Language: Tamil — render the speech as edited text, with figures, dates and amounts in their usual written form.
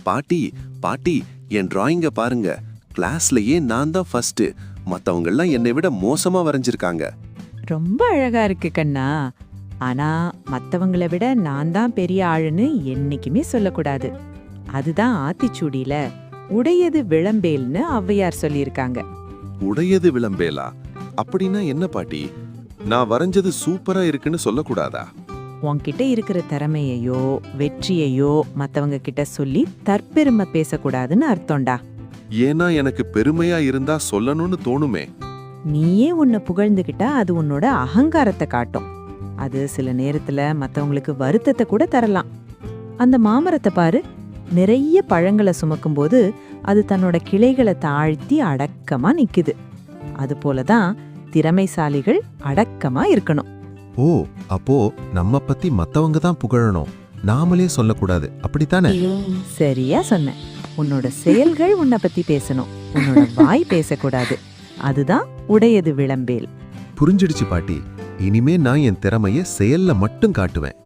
பாட்டி பாட்டி, என் டிராயிங்க பாருங்க, கிளாஸ்லயே நான் தான் ஃபர்ஸ்ட், மத்தவங்கெல்லாம் என்னை விட மோசமா வரைஞ்சிருக்காங்க. ரொம்ப அழகா இருக்கு கண்ணா. ஆனா மத்தவங்கள விட நான் தான் பெரிய ஆளுன்னு என்னைக்குமே சொல்லக்கூடாது. அதுதான் ஆத்திச்சூடியில உடையது விளம்பேல்னு ஔவையார் சொல்லியிருக்காங்க. உடையது விளம்பேலா? அப்படின்னா என்ன பாட்டி? நான் வரைஞ்சது சூப்பரா இருக்குன்னு சொல்லக்கூடாதா? உன்கிட்ட இருக்கிற திறமையையோ வெற்றியையோ மத்தவங்க கிட்ட சொல்லி தற்பெருமை பேசக்கூடாதுன்னு அர்த்தம்டா. ஏன்னா எனக்கு பெருமையா இருந்தா சொல்லணும்னு தோணுமே. நீயே உன்னை புகழ்ந்துகிட்டா அது உன்னோட அகங்காரத்தை காட்டும். அது சில நேரத்துல மத்தவங்களுக்கு வருத்தத்தை கூட தரலாம். அந்த மாமரத்தை பாரு, நிறைய பழங்களை சுமக்கும்போது அது தன்னோட கிளைகளை தாழ்த்தி அடக்கமா நிக்குது. அது போலதான் திறமைசாலிகள் அடக்கமா இருக்கணும். ஓ, அப்போ நம்ம பத்தி மத்தவங்க தான் புகழணும், நாமளே சொல்லக்கூடாது, அப்படித்தானே? சரியா சொன்ன. உன்னோட செயல்கள் உன்னை பத்தி பேசணும், உன்னோட வாய் பேசக்கூடாது. அதுதான் உடையது விளம்பேல். புரிஞ்சிடுச்சு பாட்டி. இனிமே நான் என் திறமைய செயல்ல மட்டும் காட்டுவேன்.